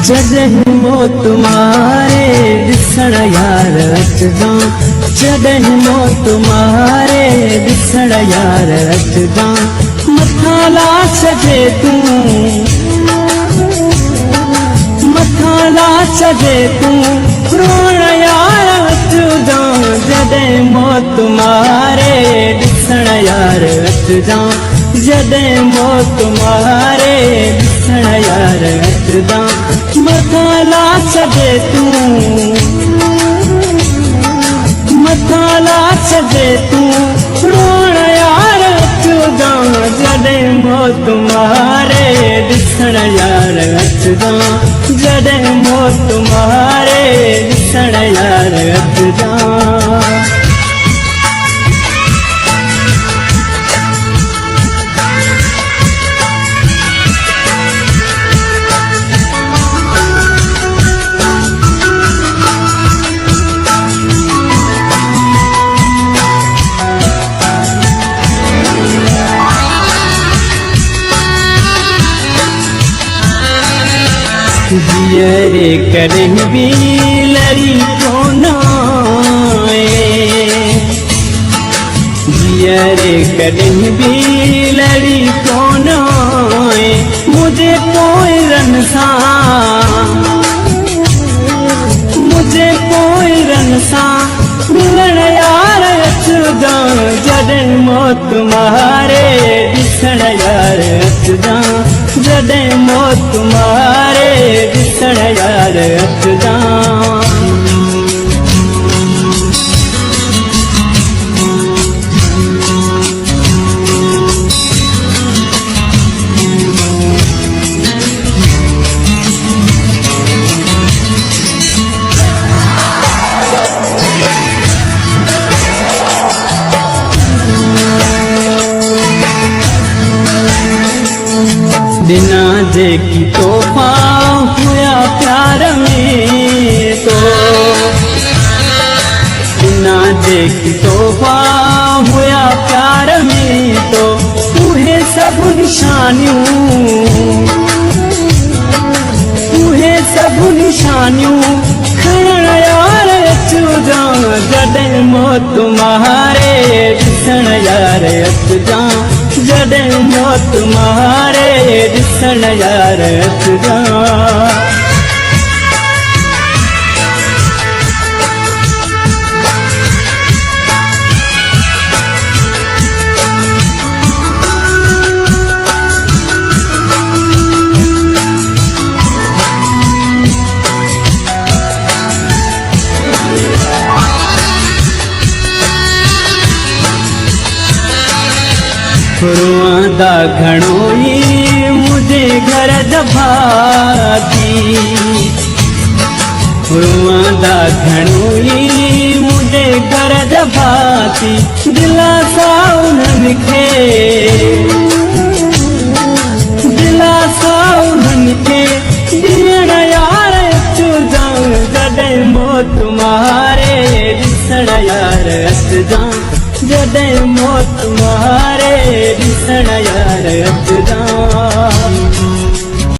जॾहिं मौत मारे ॾिसण यार अचजां, जॾहिं मौत मारे ॾिसण यार अचजां। मथां ला छॾे तूं, मथां ला छॾे तूं रोअण यार अचजां। जॾहिं मौत मारे ॾिसण यार अचजां, जॾहिं मौत मारे ॾिसण यार अचजां। मथां ला छॾे तूं, मथां ला छॾे तूं रोअण यार अचजां। जॾहिं मौत मारे ॾिसण यार अचजां, जॾहिं मौत मारे ॾिसण यार अचजां। जियरे कॾहिं बि लड़ी कोन आए, जियरे कॾहिं बि लड़ी कोन आए। मुंहिंजे पोइरनि सां, मुंहिंजे पोइरनि सां मिलण यार अचजां। जॾहिं मौत मारे ॾिसण यार अचजां, जॾहिं मौत मारे ॾिसण यार अचजां। बिना जेकी तोहफा हुया प्यार में तो, बिना जेकी तोहफा हुया प्यार में तो। उहे सब निशानियूं, उहे सब निशानियूं खणण यार अचजां। जॾहिं मौत मारे ॾिसण यार अचजां, जॾहिं मौत मारे ॾिसण यार अचजां। रोआंदा घणो ई मुंहिंजे घर दॿाती, रोआंदा घणो ई मुंहिंजे घर दॿाती। दिला सां उन्हनि खे, दिला सां उन्हनि खे ॾियण यार अचजां। जॾहिं मौत मारे ॾिसण यार अचजां, जॾहिं मौत मारे ॾिसण यार अचजां।